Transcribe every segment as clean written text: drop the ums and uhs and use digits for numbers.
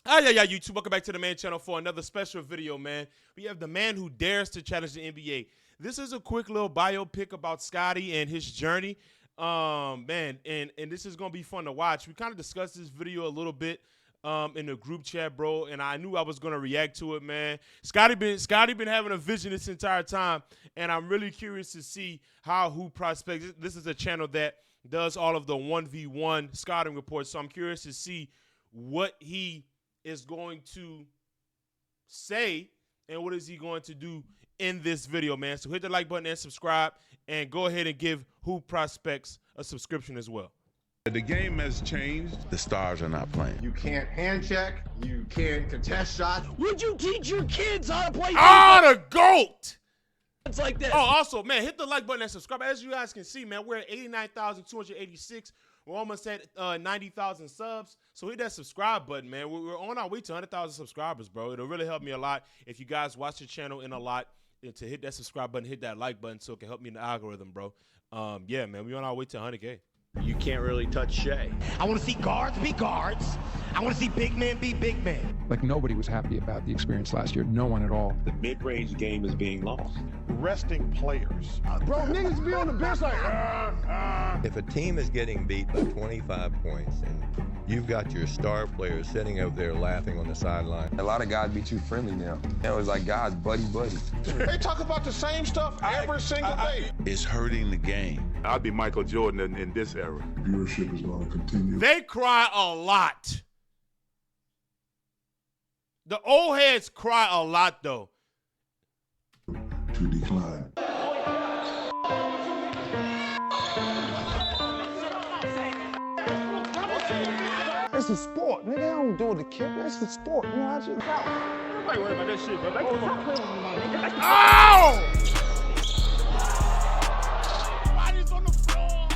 Yeah, YouTube. Welcome back to the main channel for another special video, man. We have the man who dares to challenge the NBA. This is a quick little biopic about Scotty and his journey. Man, and this is gonna be fun to watch. We kind of discussed this video a little bit in the group chat, bro, and I knew I was gonna react to it, man. Scotty been having a vision this entire time, and I'm really curious to see how Hoop Prospects. This is a channel that does all of the 1v1 scouting reports, so I'm curious to see what he is going to say and what is he going to do in this video, man. So hit the like button and subscribe, and go ahead and give Hoop Prospects a subscription as well. The game has changed. The stars are not playing. You can't hand check. You can't contest shots. Would you teach your kids how to play defense? Oh, the GOAT! It's like this. Oh, also, man, hit the like button and subscribe. As you guys can see, man, we're at 89,286. We're almost at 90,000 subs. So hit that subscribe button, man. We're on our way to 100,000 subscribers, bro. It'll really help me a lot if you guys watch the channel in a lot. To hit that subscribe button, hit that like button so it can help me in the algorithm, bro. Yeah, man, we're on our way to 100K. You can't really touch Shea. I want to see guards be guards. I want to see big men be big men. Like, nobody was happy about the experience last year. No one at all. The mid-range game is being lost. Resting players. Bro, niggas be on the bench like, If a team is getting beat by 25 points and you've got your star players sitting over there laughing on the sideline. A lot of guys be too friendly now. It was like guys buddy. They talk about the same stuff every single day. It's hurting the game. I'd be Michael Jordan in this era. Viewership is going to continue. They cry a lot. The old heads cry a lot, though. To decline. It's a sport, nigga. I don't do it to kill. It's a sport. You know, I just Nobody worry about that shit, bro. Oh! Body's on the floor.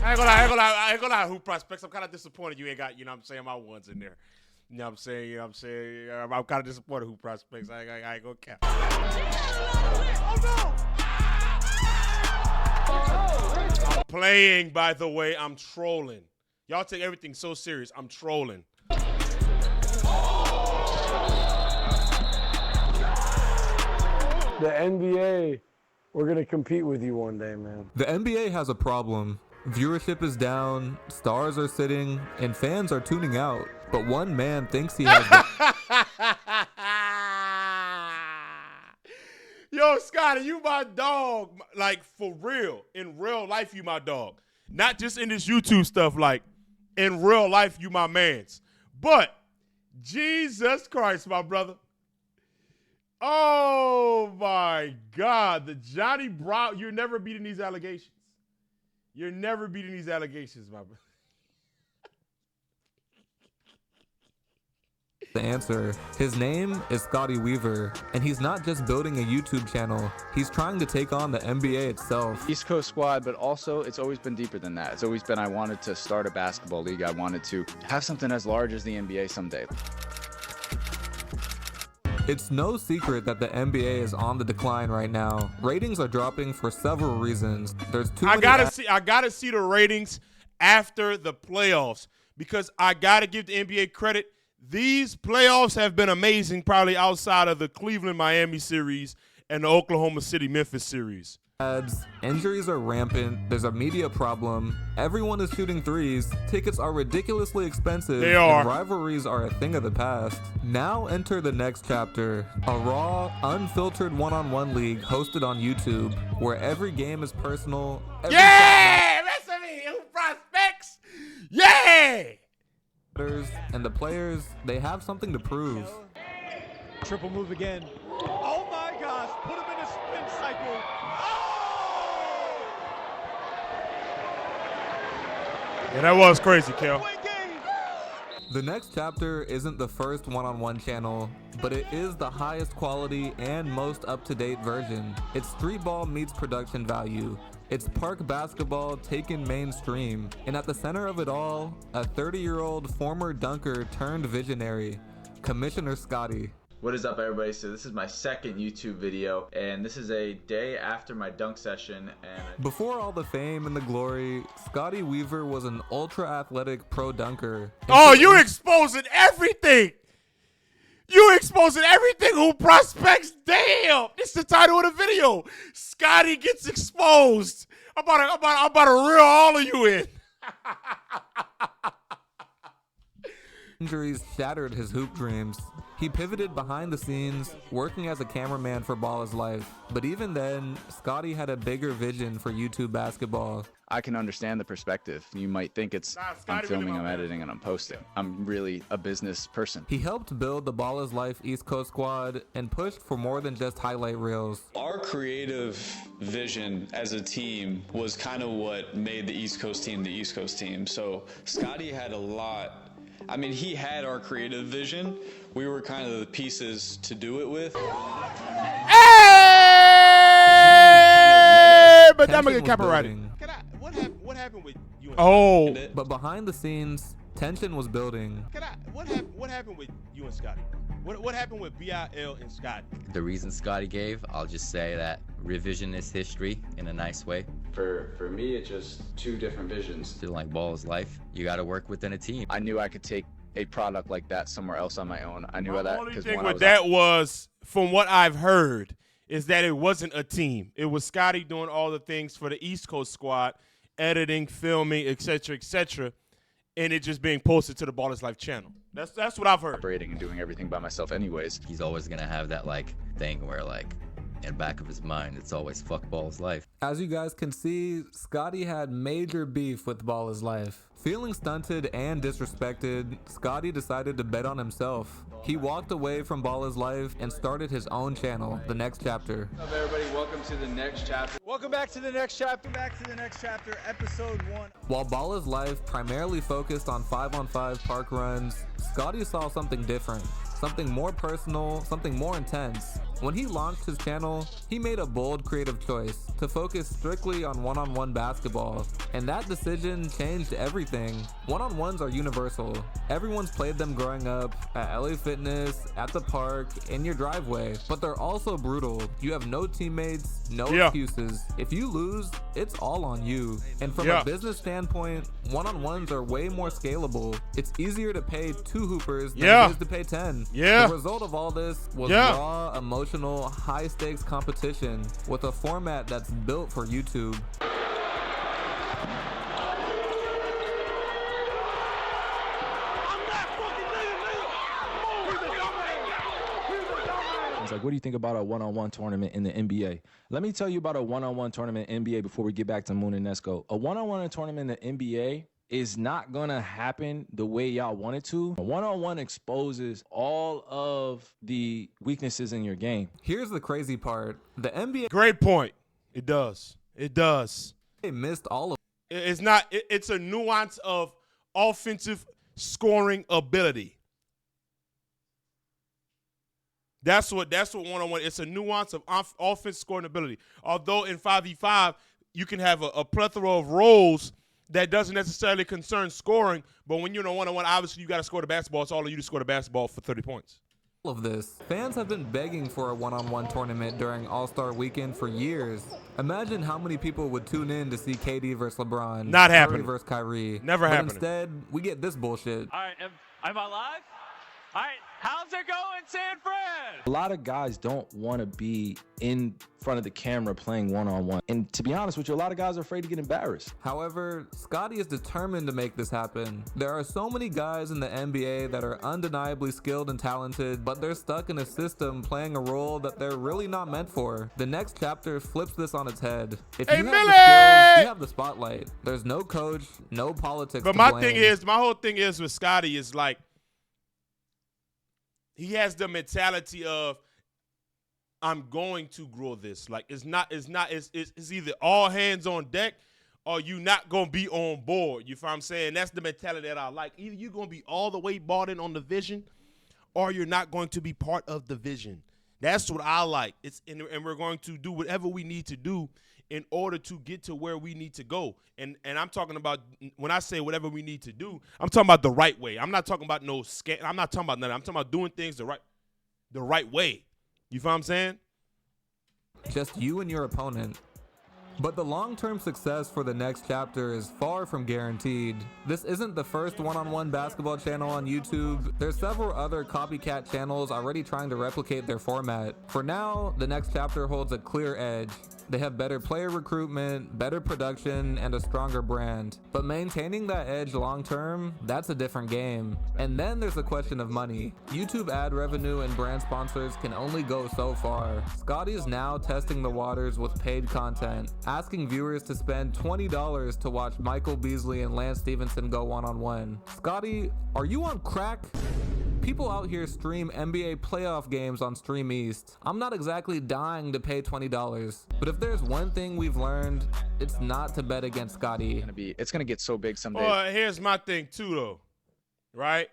I ain't gonna lie, Hoop Prospects. I'm kind of disappointed you ain't got, you know what I'm saying, my ones in there. You know what I'm saying? I'm kind of disappointed, Hoop Prospects. I ain't gonna cap. I'm playing, by the way. I'm trolling. Y'all take everything so serious. I'm trolling. The NBA, we're going to compete with you one day, man. The NBA has a problem. Viewership is down, stars are sitting, and fans are tuning out. But one man thinks he has Yo, Scotty, you my dog. Like, for real. In real life, you my dog. Not just in this YouTube stuff. Like, in real life, you my mans. But, Jesus Christ, my brother. Oh, my God. The Johnny Brown. You're never beating these allegations. You're never beating these allegations, my brother. the answer. His name is Scotty Weaver, and he's not just building a YouTube channel, he's trying to take on the NBA itself. East Coast squad, but also it's always been deeper than that. It's always been I wanted to start a basketball league. I wanted to have something as large as the NBA someday. It's no secret that the NBA is on the decline right now. Ratings are dropping for several reasons. There's too many. I gotta see the ratings after the playoffs, because I gotta give the NBA credit. These playoffs have been amazing, probably outside of the Cleveland-Miami series and the Oklahoma City-Memphis series. Injuries are rampant. There's a media problem. Everyone is shooting threes. Tickets are ridiculously expensive. They are. And rivalries are a thing of the past. Now enter the next chapter. A raw, unfiltered one-on-one league hosted on YouTube, where every game is personal. Yeah! That's what I mean. Hoop Prospects! Yeah! And the players, they have something to prove. Triple move again. Oh my gosh, put him in a spin cycle. Oh! Yeah, that was crazy, Kel. The next chapter isn't the first one-on-one channel, but it is the highest quality and most up-to-date version. It's street ball meets production value. It's park basketball taken mainstream, and at the center of it all, a 30-year-old former dunker turned visionary, Commissioner Scotty. What is up, everybody? So this is my second YouTube video, and this is a day after my dunk session. And before all the fame and the glory, Scotty Weaver was an ultra-athletic pro dunker. Oh, you exposing everything! You exposing everything who prospects. Damn, this is the title of the video. Scotty gets exposed. I'm about to reel all of you in. Injuries shattered his hoop dreams. He pivoted behind the scenes, working as a cameraman for Ball is Life. But even then, Scotty had a bigger vision for YouTube basketball. I can understand the perspective. You might think it's I'm filming, I'm editing, and I'm posting. I'm really a business person. He helped build the Ball is Life East Coast squad and pushed for more than just highlight reels. Our creative vision as a team was kind of what made the East Coast team the East Coast team. So Scotty had a lot. I mean, he had our creative vision. We were kind of the pieces to do it with. Hey! But I'm gonna get copyrighted. What happened with you? And But behind the scenes, tension was building. What happened with you and Scotty? What happened with BIL and Scotty? The reason Scotty gave, I'll just say that revisionist history in a nice way. For me, it's just two different visions. Still like Ball is Life, you got to work within a team. I knew I could take a product like that somewhere else on my own. I knew that. The only thing with that was, from what I've heard, is that it wasn't a team. It was Scotty doing all the things for the East Coast squad, editing, filming, etc., and it just being posted to the Ball is Life channel. That's what I've heard. Operating and doing everything by myself anyways. He's always going to have that thing where in the back of his mind, it's always fuck Ball is Life. As you guys can see, Scotty had major beef with Ball is Life. Feeling stunted and disrespected, Scotty decided to bet on himself. He walked away from Ball is Life and started his own channel, The Next Chapter. What's up, everybody? Welcome to The Next Chapter. Welcome back to The Next Chapter. Episode 1. While Ball is Life primarily focused on 5-on-5 park runs, Scotty saw something different. Something more personal, something more intense. When he launched his channel, he made a bold creative choice to focus strictly on one-on-one basketball. And that decision changed everything. One-on-ones are universal. Everyone's played them growing up, at LA Fitness, at the park, in your driveway. But they're also brutal. You have no teammates, no excuses. If you lose, it's all on you. And from a business standpoint, one-on-ones are way more scalable. It's easier to pay 2 hoopers than it is to pay 10. The result of all this was raw, emotional, high-stakes competition with a format that's built for YouTube. It's like, what do you think about a one-on-one tournament in the NBA? Let me tell you about a one-on-one tournament in the NBA before we get back to Moon and Nesco. A one-on-one tournament in the NBA is not gonna happen the way y'all want it to. A one-on-one exposes all of the weaknesses in your game. Here's the crazy part. The NBA... Great point. It does. They missed all of It's not. It's a nuance of offensive scoring ability. That's what one-on-one. It's a nuance of offense scoring ability. Although in 5v5 you can have a plethora of roles that doesn't necessarily concern scoring, but when you're in a one-on-one, obviously you got to score the basketball. It's all of you to score the basketball for 30 points. of this. Fans have been begging for a one-on-one tournament during All-Star Weekend for years. Imagine how many people would tune in to see KD versus LeBron. Not happening. Curry versus Kyrie. Never happening. Instead, we get this bullshit. All right, am I live? All right, how's it going, San Fran? A lot of guys don't want to be in front of the camera playing one-on-one. And to be honest with you, a lot of guys are afraid to get embarrassed. However, Scotty is determined to make this happen. There are so many guys in the NBA that are undeniably skilled and talented, but they're stuck in a system playing a role that they're really not meant for. The next chapter flips this on its head. If you have the skills, you have the spotlight. There's no coach, no politics. But my whole thing is with Scotty is like, he has the mentality of, I'm going to grow this. Like, it's either all hands on deck or you not going to be on board. You feel what I'm saying? That's the mentality that I like. Either you're going to be all the way bought in on the vision or you're not going to be part of the vision. That's what I like. And we're going to do whatever we need to do in order to get to where we need to go. And I'm talking about, when I say whatever we need to do, I'm talking about the right way. I'm not talking about no scam. I'm not talking about nothing. I'm talking about doing things the the right way. You feel what I'm saying? Just you and your opponent. But the long-term success for the next chapter is far from guaranteed. This isn't the first one-on-one basketball channel on YouTube. There's several other copycat channels already trying to replicate their format. For now, the next chapter holds a clear edge. They have better player recruitment, better production, and a stronger brand. But maintaining that edge long-term, that's a different game. And then there's the question of money. YouTube ad revenue and brand sponsors can only go so far. Scotty is now testing the waters with paid content, asking viewers to spend $20 to watch Michael Beasley and Lance Stevenson go one-on-one. Scotty, are you on crack? People out here stream NBA playoff games on Stream East. I'm not exactly dying to pay $20, but if there's one thing we've learned, it's not to bet against Scotty. It's gonna get so big someday. Well, here's my thing too, though. Right?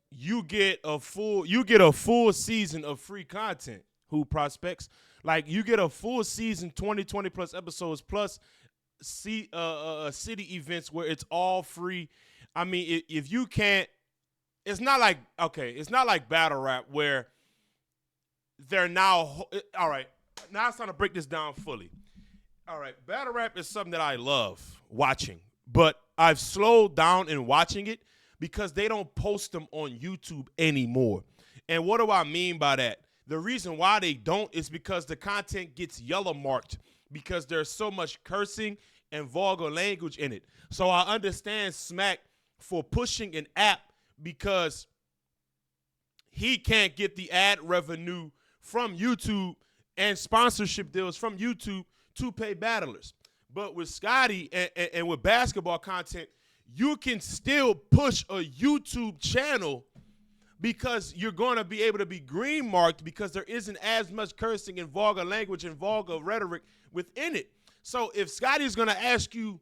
You get a full season of free content. Who prospects? Like, you get a full season, 20 plus episodes plus city events where it's all free. I mean, if you can't. It's not like battle rap where they're now, all right, now it's time to break this down fully. All right, battle rap is something that I love watching, but I've slowed down in watching it because they don't post them on YouTube anymore. And what do I mean by that? The reason why they don't is because the content gets yellow marked because there's so much cursing and vulgar language in it. So I understand Smack for pushing an app because he can't get the ad revenue from YouTube and sponsorship deals from YouTube to pay battlers. But with Scotty and with basketball content, you can still push a YouTube channel because you're going to be able to be green marked because there isn't as much cursing and vulgar language and vulgar rhetoric within it. So if Scotty's going to ask you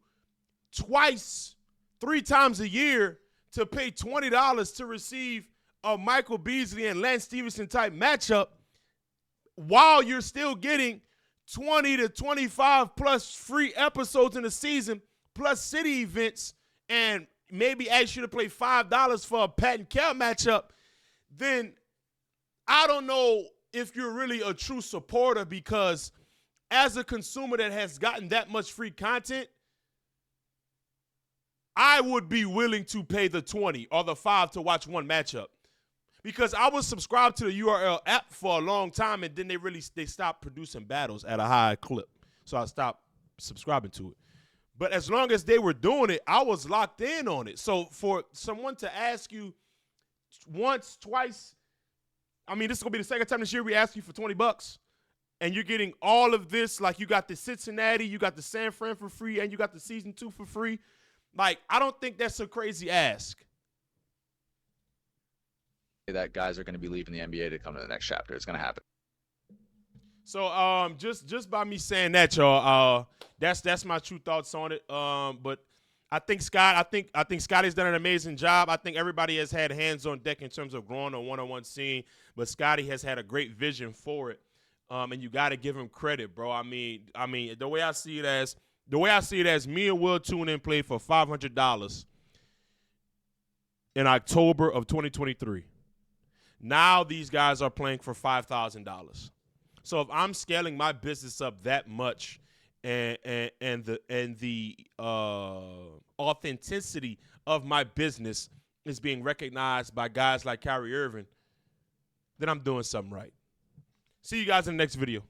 twice, 3 times a year to pay $20 to receive a Michael Beasley and Lance Stevenson type matchup while you're still getting 20 to 25 plus free episodes in the season plus city events and maybe ask you to play $5 for a Pat and Cal matchup, then I don't know if you're really a true supporter, because as a consumer that has gotten that much free content, I would be willing to pay the 20 or the 5 to watch one matchup, because I was subscribed to the URL app for a long time, and then they stopped producing battles at a high clip, so I stopped subscribing to it. But as long as they were doing it, I was locked in on it. So for someone to ask you once, twice, I mean, this is gonna be the second time this year we ask you for $20, and you're getting all of this. Like, you got the Cincinnati, you got the San Fran for free, and you got the season 2 for free. Like, I don't think that's a crazy ask. That guys are going to be leaving the NBA to come to the next chapter. It's going to happen. So just by me saying that, y'all, that's my true thoughts on it. But I think Scotty's done an amazing job. I think everybody has had hands on deck in terms of growing a one-on-one scene, but Scotty has had a great vision for it. And you got to give him credit, bro. I mean, the way I see it as me and Will tune in played for $500 in October of 2023. Now these guys are playing for $5,000. So if I'm scaling my business up that much, and the authenticity of my business is being recognized by guys like Kyrie Irving, then I'm doing something right. See you guys in the next video.